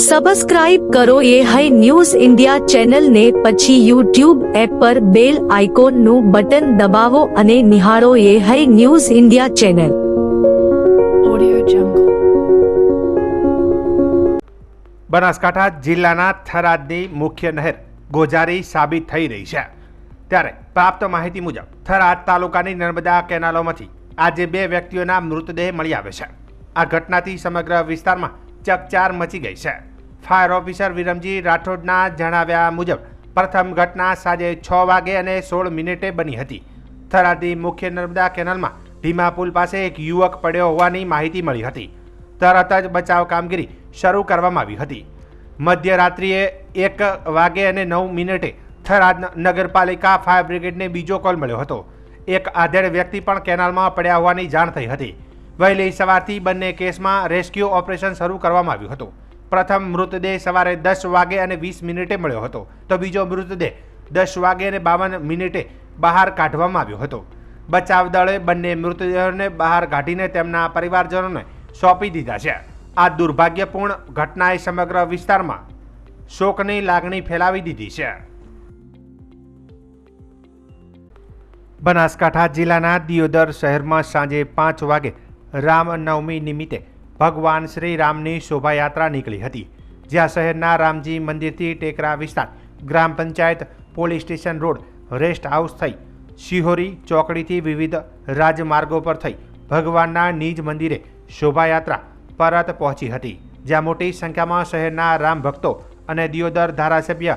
Subscribe કરો એ high news India ચેનલને, પછી યુટ્યુબ એપ પર બેલ આઇકોનનું બટન દબાવો અને નિહાળો એ high news India channel. Banaskantha જિલ્લાના થરાદની મુખ્ય નહેર ગોઝારી સાબિત થઈ રહી છે. ત્યારે પ્રાપ્ત માહિતી મુજબ થરાદ તાલુકાની નર્મદા કેનાલોમાંથી આજે 2 વ્યક્તિઓના મૃતદેહ મળી આવે છે. આ ઘટનાથી સમગ્ર વિસ્તારમાં ચકચાર મચી ગઈ છે. ફાયર ઓફિસર વિરમજી રાઠોડના જણાવ્યા મુજબ પ્રથમ ઘટના સાંજે 6 વાગે અને 16 મિનિટે બની હતી. થરાદની મુખ્ય નર્મદા કેનાલમાં ધીમા પુલ પાસે એક યુવક પડ્યો હોવાની માહિતી મળી હતી. તરત જ બચાવ કામગીરી શરૂ કરવામાં આવી હતી. મધ્યરાત્રિએ 1 વાગે અને 9 મિનિટે થરાદ નગરપાલિકા ફાયર બ્રિગેડને બીજો કોલ મળ્યો હતો. એક આધેડ વ્યક્તિ પણ કેનાલમાં પડ્યા હોવાની જાણ થઈ હતી. વહેલી સવારથી બંને કેસમાં રેસ્ક્યુ ઓપરેશન શરૂ કરવામાં આવ્યું હતું. પ્રથમ મૃતદેહ સવારે 10 વાગે અને 20 મિનિટે મળ્યો હતો, તો બીજો મૃતદેહ 10 વાગે અને 52 મિનિટે બહાર કાઢવામાં આવ્યો હતો. બચાવ દળે બંને મૃતદેહોને બહાર કાઢીને તેમના પરિવારજનોને સોંપી દીધા છે. આ દુર્ભાગ્યપૂર્ણ ઘટનાએ સમગ્ર વિસ્તારમાં શોકની લાગણી ફેલાવી દીધી છે. બનાસકાંઠા જિલ્લાના દિયોદર શહેરમાં સાંજે 5 વાગે રામનવમી નિમિત્તે ભગવાન શ્રી રામની શોભાયાત્રા નીકળી હતી. જ્યાં શહેરના રામજી મંદિરથી ટેકરા વિસ્તાર, ગ્રામ panchayat, police station road, rest house થઈ શિહોરી ચોકડીથી વિવિધ રાજમાર્ગો પર થઈ ભગવાનના નિજ મંદિરે શોભાયાત્રા પરત પહોંચી હતી. જ્યાં મોટી સંખ્યામાં શહેરના રામ ભક્તો અને દિયોદર ધારાસભ્ય,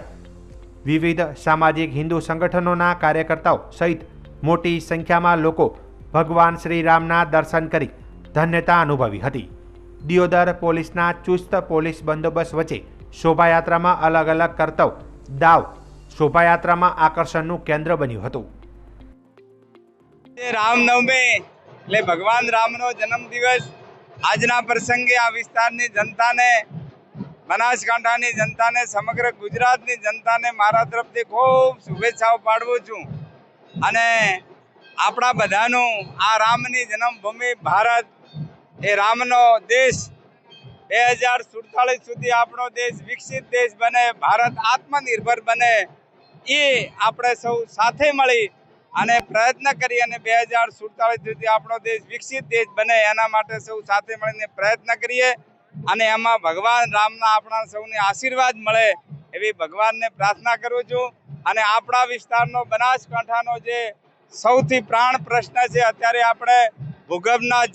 વિવિધ સામાજિક હિન્દુ સંગઠનોના કાર્યકર્તાઓ સહિત મોટી સંખ્યામાં લોકો ભગવાન શ્રી રામના દર્શન કરી ધન્યતા અનુભવી હતી. દિયોદર પોલીસના ચુસ્ત પોલીસ બંદોબસ્ત વચ્ચે શોભાયાત્રામાં અલગ અલગ કરતવ દાવ શોભાયાત્રામાં આકર્ષણનું કેન્દ્ર બન્યું હતું. રામનવમી એટલે ભગવાન રામનો જન્મદિવસ. આજના પ્રસંગે આ વિસ્તારની જનતાને, બનાસકાંઠાની જનતાને, સમગ્ર ગુજરાતની જનતાને મારા તરફથી ખૂબ શુભેચ્છાઓ પાઠવું છું. અને આપણા બધાનું આ રામની જન્મભૂમિ ભારત, એ રામનો દેશ 2047 સુધી આપણો દેશ વિકસિત દેશ બને, ભારત આત્મનિર્ભર બને, એ આપણે સૌ સાથે મળી અને પ્રયત્ન કરી અને 2047 સુધી આપણો દેશ વિકસિત દેશ બને એના માટે સૌ સાથે મળીને પ્રયત્ન કરીએ. અને એમાં ભગવાન રામના આપણા સૌને આશીર્વાદ મળે એવી ભગવાનને પ્રાર્થના કરું છું. અને આપણા વિસ્તારનો બનાસકાંઠાનો જે સૌથી પ્રાણ પ્રશ્ન છે, અત્યારે આપણે ભૂગર્ભના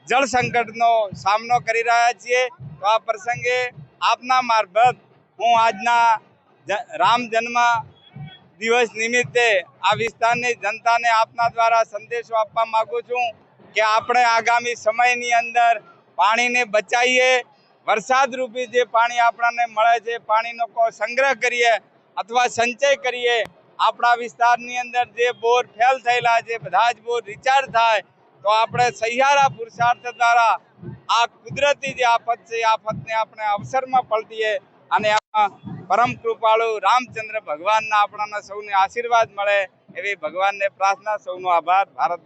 જળ સંકટનો સામનો કરી રહ્યા છીએ. તો આ પ્રસંગે આપના મારફત હું આજના રામ જન્મ દિવસ નિમિત્તે આ વિસ્તારની જનતાને આપના દ્વારા સંદેશો આપવા માંગુ છું કે આપણે આગામી સમયની અંદર પાણીને બચાવીએ. વરસાદ રૂપી જે પાણી આપણને મળે છે, પાણીનો સંગ્રહ કરીએ અથવા સંચય કરીએ. આપણા વિસ્તારની અંદર જે બોર ફેલ થયેલા છે, બધા જ બોર રિચાર્જ થાય તો આપણે સહિયારા પુરુષાર્થ દ્વારા આ કુદરતી જે આફત છે, આફતને આપણે અવસરમાં પલટીએ અને પરમ કૃપાળુ રામચંદ્ર ભગવાનના આપણાને સૌને આશીર્વાદ મળે એવી ભગવાનને પ્રાર્થના. સૌનો આભાર. ભારત.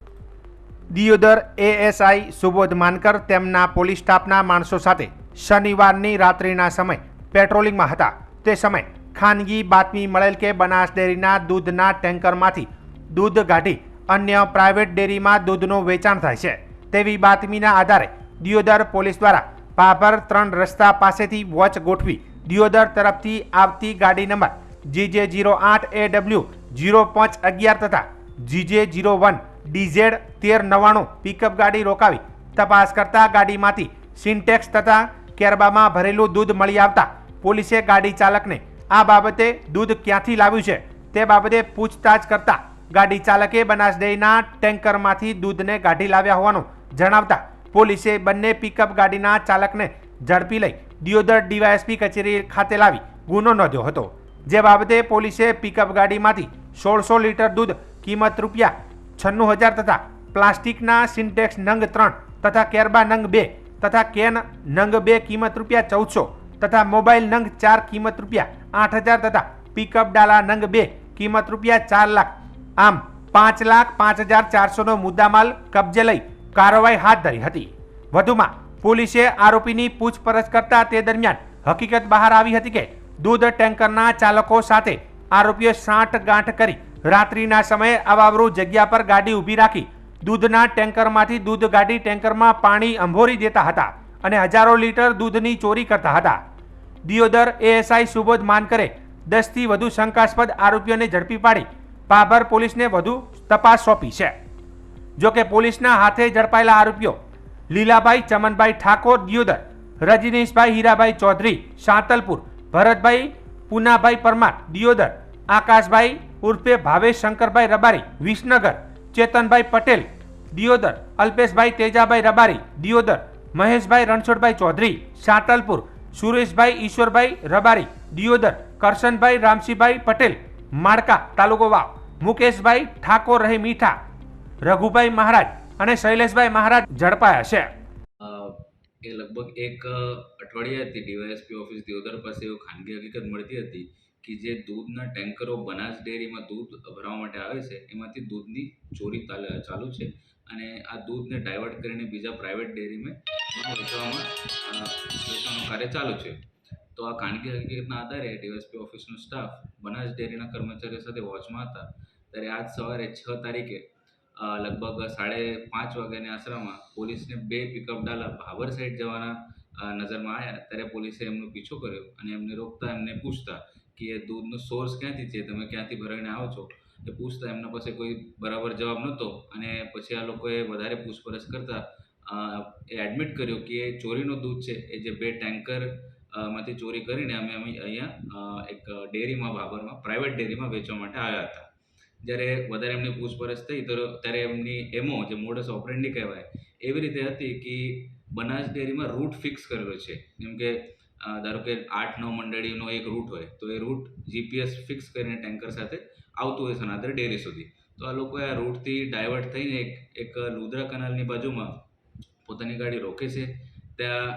દિયોદર એએસઆઈ સુબોધ માનકર તેમના પોલીસ સ્ટાફના માણસો સાથે શનિવારની રાત્રિના સમય પેટ્રોલિંગમાં હતા. તે સમયે ખાનગી બાતમી મળેલ કે બનાસ ડેરીના દૂધના ટેન્કરમાંથી દૂધ કાઢી અન્ય પ્રાઇવેટ ડેરીમાં દૂધનું વેચાણ થાય છે તેવી બાતમીના આધારે દિયોદર પોલીસ દ્વારા ભાભર 3 રસ્તા પાસેથી વોચ ગોઠવી દિયોદર તરફથી આવતી ગાડી નંબર GJ08AW 0511 તથા GJ01 DZ 1399 પિકઅપ ગાડી રોકાવી તપાસ કરતા ગાડીમાંથી સિન્ટેક્સ તથા કેરબામાં ભરેલું દૂધ મળી આવતા પોલીસે ગાડી ચાલકને આ બાબતે દૂધ ક્યાંથી લાવ્યું છે તે બાબતે પૂછતાછ કરતા ગાડી ચાલકે બનાસ ડેરીના ટેન્કરમાંથી દૂધને કાઢી લાવ્યા હોવાનું જણાવતા પોલીસે બંને પિકઅપ ગાડીના ચાલકને ઝડપી લઈ દિયોદર ડીવાયએસપી કચેરી ખાતે લાવી ગુનો નોંધ્યો હતો. જે બાબતે પોલીસે પિકઅપ ગાડીમાંથી 1600 લીટર દૂધ કિંમત ₹96,000 તથા પ્લાસ્ટિકના સિન્ટેક્સ નંગ 3 તથા કેરબા નંગ 2 તથા કેન નંગ 2 કિંમત ₹1400 તથા મોબાઈલ નંગ 4 કિંમત ₹8,000 તથા પિકઅપ ડાલા નંગ 2 કિંમત ₹4 લાખ, આમ 5,05,400નો મુદ્દામાલ કબજે લઈ કાર્યવાહી હાથ ધરી હતી. વધુમાં પોલીસે આરોપીની પૂછપરછ કરતા તે દરમિયાન હકીકત બહાર આવી હતી કે દૂધ ટેન્કરના ચાલકો સાથે આરોપીઓ સાંઠગાંઠ કરી રાત્રિના સમયે અવાવરૂ જગ્યા પર ગાડી ઊભી રાખી દૂધના ટેન્કરમાંથી દૂધ કાઢી ટેન્કરમાં પાણી અંભોરી દેતા હતા અને હજારો લીટર દૂધની ચોરી કરતા હતા. દિયોદર એએસઆઈ સુબોધ માનકરે 10 થી વધુ શંકાસ્પદ આરોપીઓને ઝડપી પાડી ભાભર પોલીસને વધુ તપાસ સોંપી છે. જોકે પોલીસના હાથે ઝડપાયેલા આરોપીઓ લીલાભાઈ ચમનભાઈ ઠાકોર દિયોદર, રજનીશભાઈ હીરાભાઈ ચૌધરી સાંતલપુર, ભરતભાઈ પૂનાભાઈ પરમાર દિયોદર, આકાશભાઈ ઉર્ફે ભાવેશ શંકરભાઈ રબારી વિસનગર, ચેતનભાઈ પટેલ દિયોદર, અલ્પેશભાઈ તેજાભાઈ રબારી દિયોદર, મહેશભાઈ રણછોડભાઈ ચૌધરી સાંતલપુર, સુરેશભાઈ ઈશ્વરભાઈ રબારી દિયોદર, કરશનભાઈ રામસિંહભાઈ પટેલ માળકા તાલુકો વાવ, મુકેશભાઈ ઠાકોર રહી મીઠા, રઘુભાઈ મહારાજ અને શૈલેષભાઈ મહારાજ ઝડપાયા છે. એ લગભગ એક અઠવાડિયાથી ડીવાયએસપી ઓફિસ દિયોદર પાસે એવું ખાનગી હકીકત મળતી હતી કે જે દૂધના ટેન્કરો બનાસ ડેરીમાં દૂધ ભરવા માટે આવે છે એમાંથી દૂધની ચોરી ચાલુ છે અને આ દૂધને ડાયવર્ટ કરીને બીજા પ્રાઇવેટ ડેરીમાં વેચવાનું કાર્ય ચાલુ છે. તો આ ખાનગી હકીકતના આધારે ડીવાયએસપી ઓફિસનો સ્ટાફ બનાસ ડેરીના કર્મચારીઓ સાથે વોચમાં હતા ત્યારે આજ સવારે 6 તારીખે લગભગ 5:30 વાગ્યાની આસરામાં પોલીસને 2 પિકઅપ ડાલા ભાભર સાઈડ જવાના નજરમાં આવ્યા ત્યારે પોલીસે એમનો પીછો કર્યો અને એમને રોકતા એમને પૂછતા કે એ દૂધનો સોર્સ ક્યાંથી છે, તમે ક્યાંથી ભરાઈને આવો છો, એ પૂછતા એમના પાસે કોઈ બરાબર જવાબ નહોતો અને પછી આ લોકોએ વધારે પૂછપરછ કરતા એ એડમિટ કર્યો કે એ ચોરીનો દૂધ છે એ જે 2 ટેન્કર માંથી ચોરી કરીને અમે અહીંયા એક ડેરીમાં ભાભરમાં પ્રાઇવેટ ડેરીમાં વેચવા માટે આવ્યા હતા. જ્યારે વધારે એમની પૂછપરછ થઈ ત્યારે એમની એમો જે મોડસ ઓપરેન્ડી કહેવાય એવી રીતે હતી કે બનાસ ડેરીમાં રૂટ ફિક્સ કરેલો છે. જેમ કે ધારો કે 8-9 મંડળીનો એક રૂટ હોય તો એ રૂટ જીપીએસ ફિક્સ કરીને ટેન્કર સાથે આવતું હોય સનાતર ડેરી સુધી. તો આ લોકોએ આ રૂટથી ડાયવર્ટ થઈને એક લુદ્રા કેનાલની બાજુમાં પોતાની ગાડી રોકે છે. ત્યાં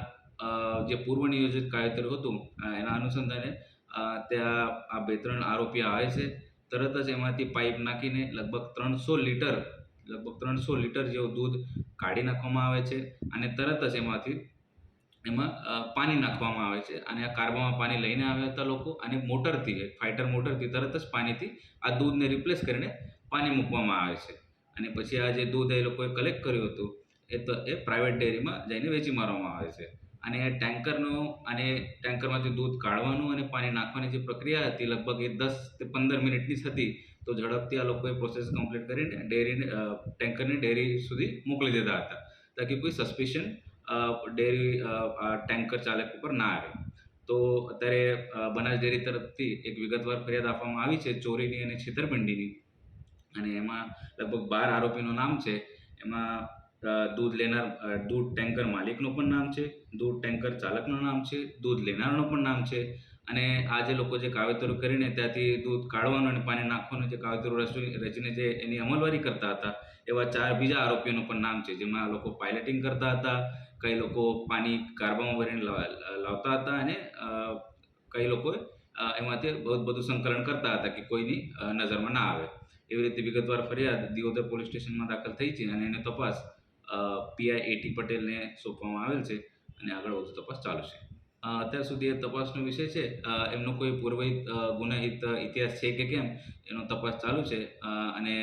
જે પૂર્વ નિયોજિત કાયદેસર હતું એના અનુસંધાને ત્યાં આ 2-3 આરોપી આવે છે. તરત જ એમાંથી પાઇપ નાખીને લગભગ 300 લીટર જેવું દૂધ કાઢી નાખવામાં આવે છે અને તરત જ એમાં પાણી નાખવામાં આવે છે અને આ કાર્બામાં પાણી લઈને આવ્યા હતા લોકો અને મોટરથી ફાઇટર મોટરથી તરત જ પાણીથી આ દૂધને રિપ્લેસ કરીને પાણી મૂકવામાં આવે છે અને પછી આ જે દૂધ એ લોકોએ કલેક્ટ કર્યું હતું એ પ્રાઇવેટ ડેરીમાં જઈને વેચી મારવામાં આવે છે. અને ટેન્કરમાંથી દૂધ કાઢવાનું અને પાણી નાખવાની જે પ્રક્રિયા હતી લગભગ એ 10 થી 15 મિનિટની જ હતી. તો ઝડપથી આ લોકોએ પ્રોસેસ કમ્પ્લીટ કરીને ટેન્કરને ડેરી સુધી મોકલી દેતા હતા તાકી કોઈ સસ્પિશન ડેરી ટેન્કર ચાલક ઉપર ના આવે. તો અત્યારે બનાસ ડેરી તરફથી એક વિગતવાર ફરિયાદ આપવામાં આવી છે ચોરીની અને છેતરપિંડીની અને એમાં લગભગ 12 આરોપીનું નામ છે. એમાં દૂધ ટેન્કર માલિકનું પણ નામ છે, દૂધ ટેન્કર ચાલકનું નામ છે, દૂધ લેનારનું પણ નામ છે અને આ જે લોકો જે કાવતરું કરીને ત્યાંથી દૂધ કાઢવાનું અને પાણી નાખવાનું જે કાવતરું રચીને જે એની અમલવારી કરતા હતા એવા 4 બીજા આરોપીઓનું પણ નામ છે. જેમાં આ લોકો પાયલટિંગ કરતા હતા, કઈ લોકો પાણી કાર્બામાં ભરીને લાવતા હતા અને કઈ લોકો એમાંથી બધું સંકલન કરતા હતા કે કોઈની નજરમાં ના આવે. એવી રીતે વિગતવાર ફરિયાદ દિયોદર પોલીસ સ્ટેશનમાં દાખલ થઈ છે અને એની તપાસ પીઆઈ એટી પટેલને સોંપવામાં આવેલ છે અને આગળ વધુ તપાસ ચાલુ છે. અત્યાર સુધી એ તપાસનો વિષય છે. એમનો કોઈ પૂર્વહિત ગુનાહિત ઇતિહાસ છે કે કેમ એનો તપાસ ચાલુ છે અને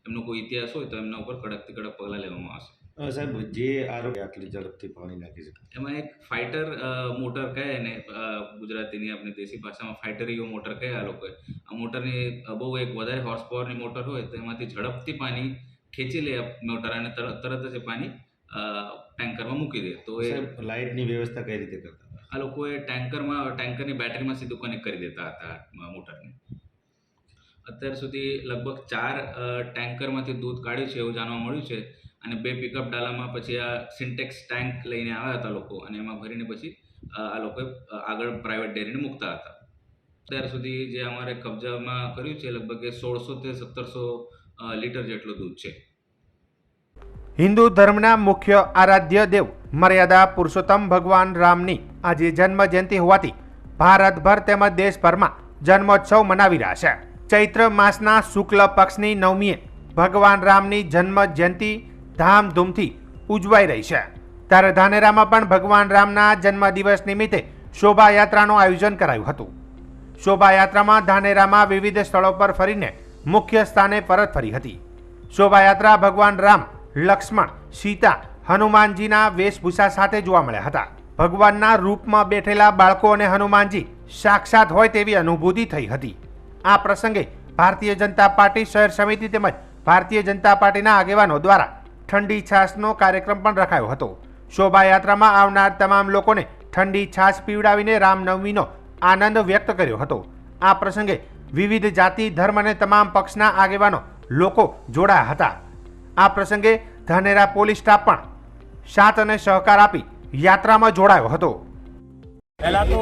એમનો કોઈ ઇતિહાસ હોય તો એમના ઉપર કડકથી કડક પગલાં લેવામાં આવશે. સાહેબ, જે આરોપી આટલી ઝડપથી પાણી નાખી છે એમાં એક ફાઇટર મોટર કહે ને ગુજરાતીની આપણી દેશી ભાષામાં ફાઇટરીઓ મોટર કહે આ લોકોએ. આ મોટરની બહુ એક વધારે હોર્સ પાવરની મોટર હોય તો એમાંથી ઝડપથી પાણી ખેંચી લે મોટર અને તરત જ એ પાણી ટેન્કરમાં મૂકી દે. તો એ લાઇટની વ્યવસ્થા કઈ રીતે કરતા આ લોકોએ ટેન્કરની બેટરીમાં સીધું કનેક્ટ કરી દેતા હતા મોટરને. અત્યાર સુધી લગભગ 4 ટેન્કરમાંથી દૂધ કાઢ્યું છે એવું જાણવા મળ્યું છે અને 2 પિકઅપ ડાલામાં પછી આ સિન્ટેક્સ ટેન્ક લઈને આવ્યા હતા લોકો અને એમાં ભરીને પછી આ લોકોએ આગળ પ્રાઇવેટ ડેરીને મૂકતા હતા. અત્યાર સુધી જે અમારે કબજામાં કર્યું છે લગભગ 1600 થી 1700 લીટર જેટલું દૂધ છે. હિન્દુ ધર્મના મુખ્ય આરાધ્ય દેવ મર્યાદા પુરુષોત્તમ ભગવાન રામની આજે જન્મ જયંતિ હોવાથી ભારતભર તેમજ દેશભરમાં જન્મોત્સવ મનાવી રહ્યા છે. ચૈત્ર માસના શુક્લ પક્ષની 9મીએ ભગવાન રામની જન્મ જયંતિ ધામધૂમથી ઉજવાઈ રહી છે. ત્યારે ધાનેરામાં પણ ભગવાન રામના જન્મદિવસ નિમિત્તે શોભાયાત્રાનું આયોજન કરાયું હતું. શોભાયાત્રામાં ધાનેરામાં વિવિધ સ્થળો પર ફરીને મુખ્ય સ્થાને પરત ફરી હતી. શોભાયાત્રા ભગવાન રામ, લક્ષ્મણ, સીતા, હનુમાનજીના વેશભૂષા સાથે જોવા મળ્યા હતા. ભગવાનના રૂપમાં બેઠેલા બાળકો અને હનુમાનજી સાક્ષાત હોય તેવી અનુભૂતિ થઈ હતી. આ પ્રસંગે ભારતીય જનતા પાર્ટી શહેર સમિતિ તેમજ ભારતીય જનતા પાર્ટીના આગેવાનો દ્વારા ઠંડી છાશનો કાર્યક્રમ પણ રખાયો હતો. શોભાયાત્રામાં આવનાર તમામ લોકોને ઠંડી છાશ પીવડાવીને રામનવમીનો આનંદ વ્યક્ત કર્યો હતો. આ પ્રસંગે વિવિધ જાતિ, ધર્મ અને તમામ પક્ષના આગેવાનો લોકો જોડાયા હતા. આ પ્રસંગે ધાનેરા પોલીસ સ્ટાફ પણ સાથ અને સહકાર આપી યાત્રામાં જોડાયો હતો. પહેલા તો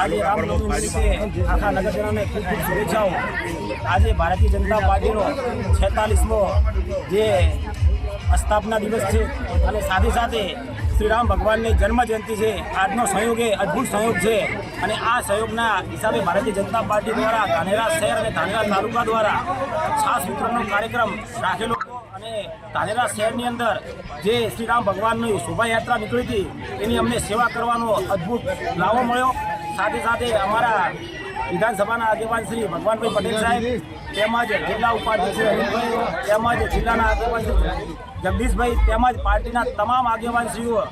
આજે રામનવમી નિમિત્તે આખા નગરજનોને ખૂબ ખૂબ શુભેચ્છાઓ. આજે ભારતીય જનતા પાર્ટીનો 46મો જે સ્થાપના દિવસ છે અને સાથે સાથે શ્રી રામ ભગવાનની જન્મ જયંતિ છે. આજનો સંયોગ એ અદ્ભુત સંયોગ છે અને આ સંયોગના હિસાબે ભારતીય જનતા પાર્ટી દ્વારા ધાનેરા શહેર અને ધાનેરા તાલુકા દ્વારા છાશ વિતરણનો કાર્યક્રમ રાખેલો અને ધાનેરા શહેરની અંદર જે શ્રી રામ ભગવાનની શોભાયાત્રા નીકળી હતી એની અમને સેવા કરવાનો અદ્ભુત લાવો મળ્યો. સાથે સાથે અમારા વિધાનસભાના આગેવાન શ્રી ભગવાનભાઈ પટેલ સાહેબ તેમજ જિલ્લા ઉપાધ્યક્ષ શ્રી અનિલભાઈ તેમજ જિલ્લાના આગેવાન શ્રી જગદીશભાઈ તેમજ પાર્ટીના તમામ આગેવાનશ્રીઓ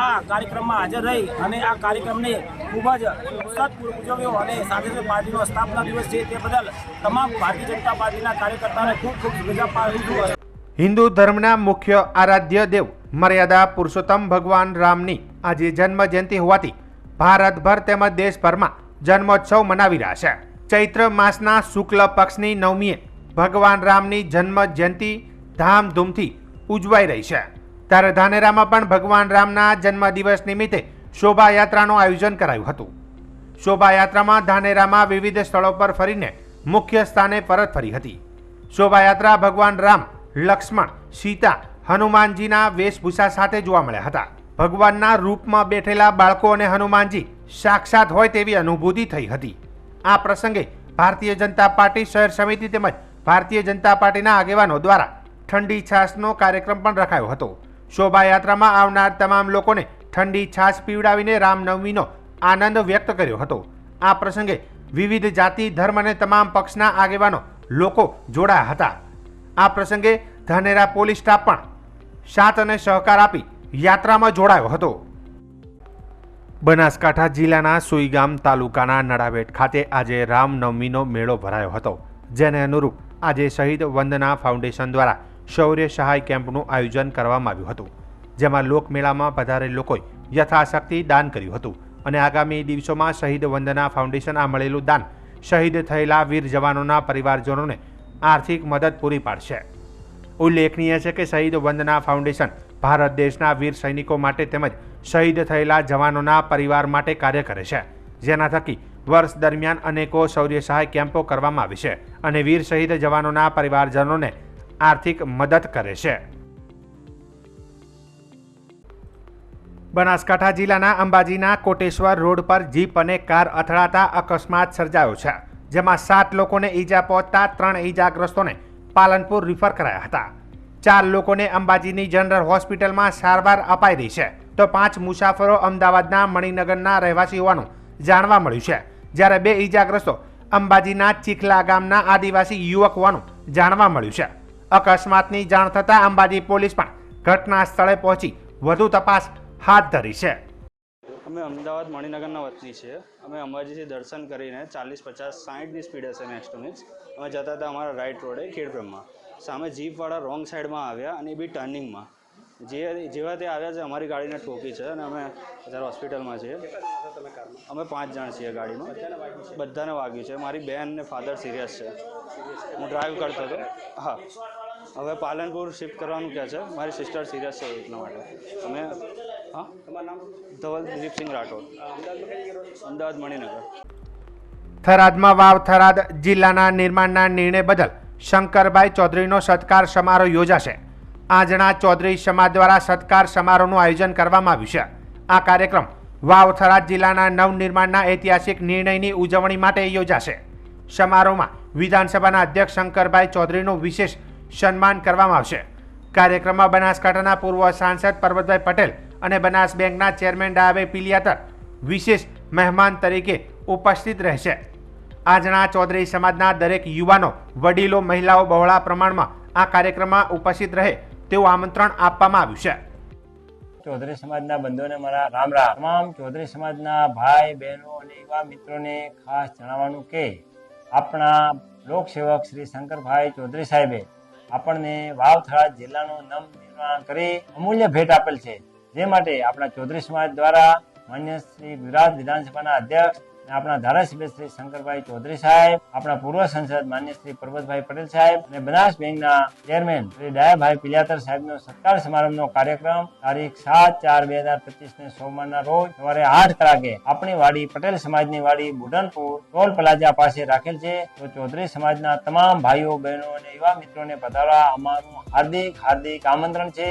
આ કાર્યક્રમમાં હાજર રહી અને આ કાર્યક્રમને ખૂબ જ ઉત્સાહપૂર્વક ઉજવ્યો અને સાથે સાથે પાર્ટીનો સ્થાપના દિવસ છે તે બદલ તમામ ભારતીય જનતા પાર્ટીના કાર્યકર્તાઓને ખૂબ ખૂબ શુભેચ્છા પાઠવું છું. હિન્દુ ધર્મના મુખ્ય આરાધ્ય દેવ મર્યાદા પુરુષોત્તમ ભગવાન રામની આજે જન્મ જયંતિ હોવાથી ભારતભર તેમજ દેશભરમાં જન્મોત્સવ મનાવી રહ્યા છે. ચૈત્ર માસના શુક્લ પક્ષની નવમીએ ભગવાન રામની જન્મ જયંતિ ધામધૂમથી ઉજવાઈ રહી છે. ત્યારે ધાનેરામાં પણ ભગવાન રામના જન્મદિવસ નિમિત્તે શોભાયાત્રાનું આયોજન કરાયું હતું. શોભાયાત્રામાં ધાનેરામાં વિવિધ સ્થળો પર ફરીને મુખ્ય સ્થાને પરત ફરી હતી. શોભાયાત્રા ભગવાન રામ, લક્ષ્મણ, સીતા, હનુમાનજીના વેશભૂષા સાથે જોવા મળ્યા હતા. ભગવાનના રૂપમાં બેઠેલા બાળકો અને હનુમાનજી સાક્ષાત હોય તેવી અનુભૂતિ થઈ હતી. આ પ્રસંગે ભારતીય જનતા પાર્ટી શહેર સમિતિ તેમજ ભારતીય જનતા પાર્ટીના આગેવાનો દ્વારા ઠંડી છાશનો કાર્યક્રમ પણ રખાયો હતો. શોભાયાત્રામાં આવનાર તમામ લોકોને ઠંડી છાશ પીવડાવીને રામનવમીનો આનંદ વ્યક્ત કર્યો હતો. આ પ્રસંગે વિવિધ જાતિ, ધર્મ અને તમામ પક્ષના આગેવાનો લોકો જોડાયા હતા. આ પ્રસંગે ધાનેરા પોલીસ સ્ટાફ પણ સાથ અને સહકાર આપી યાત્રામાં જોડાયો હતો. બનાસકાંઠા જિલ્લાના સુઈગામ તાલુકાના નડાબેટ ખાતે આજે રામનવમીનો મેળો ભરાયો હતો. જેને અનુરૂપ આજે શહીદ વંદના ફાઉન્ડેશન દ્વારા શૌર્ય સહાય કેમ્પનું આયોજન કરવામાં આવ્યું હતું. જેમાં લોકમેળામાં પધારેલ લોકોએ યથાશક્તિ દાન કર્યું હતું અને આગામી દિવસોમાં શહીદ વંદના ફાઉન્ડેશન આ મળેલું દાન શહીદ થયેલા વીર જવાનોના પરિવારજનોને આર્થિક મદદ પૂરી પાડશે. ઉલ્લેખનીય છે કે શહીદ વંદના ફાઉન્ડેશન ભારત દેશના વીર સૈનિકો માટે તેમજ શહીદ થયેલા જવાનોના પરિવાર માટે કાર્ય કરે છે. જેના થકી વર્ષ દરમિયાન અનેકો શૌર્ય સહાય કેમ્પો કરવામાં આવે છે અને વીર શહીદ જવાનોના પરિવારજનોને આર્થિક મદદ કરે છે. બનાસકાંઠા જિલ્લાના અંબાજીના કોટેશ્વર રોડ પર જીપ અને કાર અથડાતા અકસ્માત સર્જાયો છે. જેમાં 7 લોકોને ઈજા પહોંચતા 3 ઈજાગ્રસ્તોને પાલનપુર રિફર કરાયા હતા. 4 લોકોને અંબાજીની જનરલ હોસ્પિટલમાં સારવાર અપાઈ રહી છે તો 5 મુસાફરો અમદાવાદના મણિનગરના રહેવાસી હોવાનું જાણવા મળ્યું છે. જ્યારે 2 ઈજાગ્રસ્તો અંબાજીના ચીખલા ગામના આદિવાસી યુવક હોવાનું જાણવા મળ્યું છે. અકસ્માતની જાણ થતાં અંબાજી પોલીસ પણ ઘટના સ્થળે પહોંચી વધુ તપાસ હાથ ધરી છે. અમે અમદાવાદ મણિનગરના વતની છીએ. અમે અંબાજીથી દર્શન કરીને 40, 50, 60ની સ્પીડ હશે નેક્સ્ટ ટુ નેક્સ્ટ અમે જતા હતા અમારા રાઈટ રોડે ખેડબ્રહ્મા. સામે જીપવાળા રોંગ સાઈડમાં આવ્યા અને એ બી ટર્નિંગમાં જેવા તે આવ્યા છે અમારી ગાડીને ઠોકી છે અને અમે અત્યારે હોસ્પિટલમાં છીએ. અમે 5 જણ છીએ ગાડીમાં. બધાને વાગ્યું છે. મારી બેન અને ફાધર સિરિયસ છે. હું ડ્રાઈવ કરતો હતો. હા, હવે પાલનપુર શિફ્ટ કરવાનું કહે છે. મારી સિસ્ટર સિરિયસ છે એટલા માટે અમે હા ધવલ દિલીપસિંહ રાઠોડ, અમદાવાદ મણિનગર. થરાદમાં વાવ થરાદ જિલ્લાના નિર્માણના નિર્ણય બદલ શંકરભાઈ ચૌધરીનો સત્કાર સમારોહ યોજાશે. આજના ચૌધરી સમાજ દ્વારા સત્કાર સમારોહનું આયોજન કરવામાં આવ્યું છે. આ કાર્યક્રમ વાવ થરાદ જિલ્લાના નવનિર્માણના ઐતિહાસિક નિર્ણયની ઉજવણી માટે યોજાશે. સમારોહમાં વિધાનસભાના અધ્યક્ષ શંકરભાઈ ચૌધરીનું વિશેષ સન્માન કરવામાં આવશે. કાર્યક્રમમાં બનાસકાંઠાના પૂર્વ સાંસદ પરબતભાઈ પટેલ અને બનાસ બેંકના ચેરમેન ડાયાભાઈ પિલિયાતર વિશેષ મહેમાન તરીકે ઉપસ્થિત રહેશે। આજના ચૌધરી સમાજના દરેક યુવાનો, વડીલો, મહિલાઓ બહોળા પ્રમાણમાં આ કાર્યક્રમમાં ઉપસ્થિત રહે તેવું આમંત્રણ આપવામાં આવ્યું છે। ચૌધરી સમાજના બંધુઓને મારા રામ રામ। તમામ ચૌધરી સમાજના ભાઈ બહેનો અને યુવા મિત્રોને ખાસ જણાવવાનું કે આપણા લોકસેવક શ્રી શંકરભાઈ ચૌધરી સાહેબે આપણને વાવ-થરાદ જિલ્લાનું નામ નિર્માણ કરી અમૂલ્ય ભેટ આપેલ છે, જે માટે આપણા ચૌધરી સમાજ દ્વારા માન્ય શ્રી ગુજરાત વિધાનસભાના અધ્યક્ષ અને આપણા ધારાસભ્ય શ્રી શંકરભાઈ ચૌધરી સાહેબ, આપણા પૂર્વ સંસદ માન્ય શ્રી પરબતભાઈ પટેલ સાહેબ અને બનાસ બેંકના ચેરમેન શ્રી ડાયાભાઈ પિલાતર સાહેબનો સત્કાર સમારંભનો કાર્યક્રમ તારીખ 7/4/2025 સોમવારના રોજ સવારે 8 કલાકે આપણી વાડી પટેલ સમાજની વાડી બુઢનપુર ટોલ પ્લાઝા પાસે રાખેલ છે। તો ચૌધરી સમાજના તમામ ભાઈઓ, બહેનો અને યુવા મિત્રોને પધારવા અમારું હાર્દિક આમંત્રણ છે।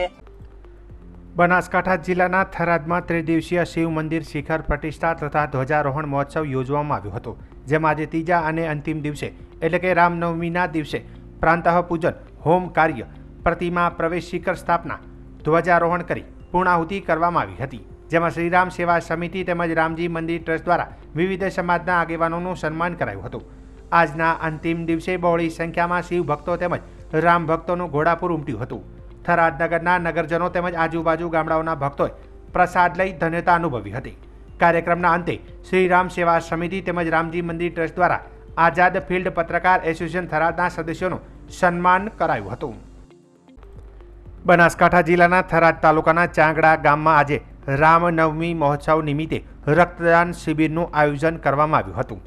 બનાસકાંઠા જિલ્લાના થરાદમાં ત્રિદિવસીય શિવ મંદિર શિખર પ્રતિષ્ઠા તથા ધ્વજારોહણ મહોત્સવ યોજવામાં આવ્યો હતો, જેમાં આજે ત્રીજા અને અંતિમ દિવસે એટલે કે રામનવમીના દિવસે પ્રાંતઃ પૂજન, હોમ કાર્ય, પ્રતિમા પ્રવેશ, શિખર સ્થાપના, ધ્વજારોહણ કરી પૂર્ણાહુતિ કરવામાં આવી હતી, જેમાં શ્રીરામ સેવા સમિતિ તેમજ રામજી મંદિર ટ્રસ્ટ દ્વારા વિવિધ સમાજના આગેવાનોનું સન્માન કરાયું હતું। આજના અંતિમ દિવસે બહોળી સંખ્યામાં શિવ ભક્તો તેમજ રામ ભક્તોનું ઘોડાપુર ઉમટ્યું હતું। થરાદ નગરના નગરજનો તેમજ આજુબાજુ ગામડાઓના ભક્તોએ પ્રસાદ લઈ ધન્યતા અનુભવી હતી। કાર્યક્રમના અંતે શ્રીરામ સેવા સમિતિ તેમજ રામજી મંદિર ટ્રસ્ટ દ્વારા આઝાદ ફિલ્ડ પત્રકાર એસોસિએશન થરાદના સદસ્યોનું સન્માન કરાયું હતું। બનાસકાંઠા જિલ્લાના થરાદ તાલુકાના ચાંગડા ગામમાં આજે રામનવમી મહોત્સવ નિમિત્તે રક્તદાન શિબિરનું આયોજન કરવામાં આવ્યું હતું।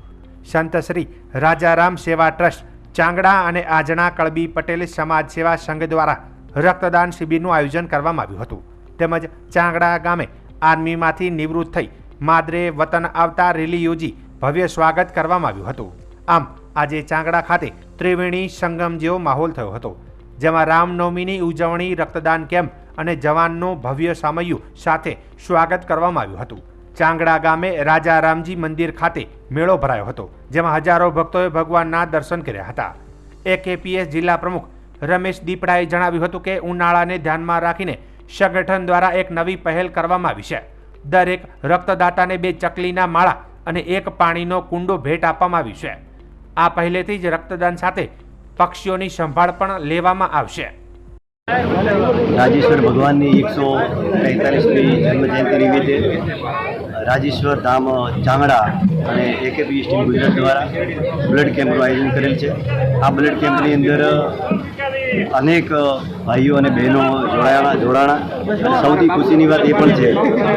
સંત શ્રી રાજારામ સેવા ટ્રસ્ટ ચાંગડા અને આજણા કળબી પટેલ સમાજ સેવા સંઘ દ્વારા રક્તદાન શિબિરનું આયોજન કરવામાં આવ્યું હતું, તેમજ ચાંગડા ગામે આર્મીમાંથી નિવૃત્ત થઈ માદરે વતન આવતા રેલી યોજી ભવ્ય સ્વાગત કરવામાં આવ્યું હતું। આમ આજે ચાંગડા ખાતે ત્રિવેણી સંગમ જેવો માહોલ થયો હતો, જેમાં રામનવમીની ઉજવણી, રક્તદાન કેમ્પ અને જવાનનું ભવ્ય સામૈયું સાથે સ્વાગત કરવામાં આવ્યું હતું। ચાંગડા ગામે રાજા રામજી મંદિર ખાતે મેળો ભરાયો હતો, જેમાં હજારો ભક્તોએ ભગવાનના દર્શન કર્યા હતા। એકેપીએસ જિલ્લા પ્રમુખ રમેશ દીપડાએ જણાવ્યું હતું કે ઉનાળાને ધ્યાનમાં રાખીને સંગઠન દ્વારા એક નવી પહેલ કરવામાં આવી છે। દરેક રક્તદાતાને 2 ચકલીના માળા અને 1 પાણીનો કુંડો ભેટ આપવામાં આવ્યું છે। આ પહેલેથી જ રક્તદાન સાથે પક્ષીઓની સંભાળ પણ લેવામાં આવશે। રાજેશ્વર ભગવાનની 143મી જન્મજયંતિ નિમિત્તે રાજેશ્વર ધામ ચાંગડા અને એકેપીએસ ટીમ ગુજરાત દ્વારા બ્લડ કેમ્પનું આયોજન કરેલ છે। આ બ્લડ કેમ્પની અંદર અનેક ભાઈઓ અને બહેનો જોડાણા અને સૌથી ખુશીની વાત એ પણ છે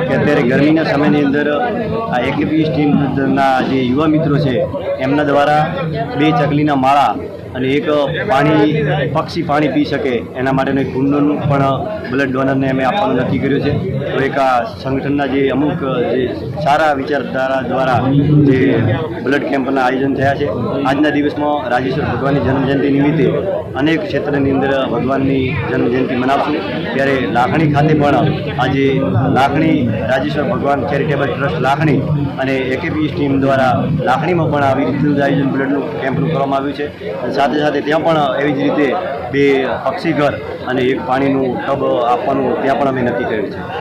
કે અત્યારે ગરમીના સમયની અંદર આ એકેપીએસ ટીમના જે યુવા મિત્રો છે એમના દ્વારા 2 ચકલીના માળા અને 1 પક્ષી પાણી પી શકે એના માટેનું એક કુંડોનું પણ બ્લડ ડોનરને અમે આપવાનું નક્કી કર્યું છે। તો એક આ સંગઠનના જે અમુક જે સારા વિચારધારા દ્વારા જે બ્લડ કેમ્પના આયોજન થયા છે। આજના દિવસમાં રાજેશ્વર ભગવાનની જન્મજયંતિ નિમિત્તે અનેક ક્ષેત્રની અંદર ભગવાનની જન્મજયંતિ મનાવશું, ત્યારે લાખણી ખાતે પણ આજે લાખણી રાજેશ્વર ભગવાન ચેરિટેબલ ટ્રસ્ટ લાખણી અને એકેપીએસ ટીમ દ્વારા લાખણીમાં પણ આવી રીતનું આયોજન બ્લડનું કેમ્પનું કરવામાં આવ્યું છે। સાથે સાથે ત્યાં પણ એવી જ રીતે 2 પક્ષી ઘર અને 1 પાણીનું ટબ આપવાનું ત્યાં પણ અમે નક્કી કર્યું છે।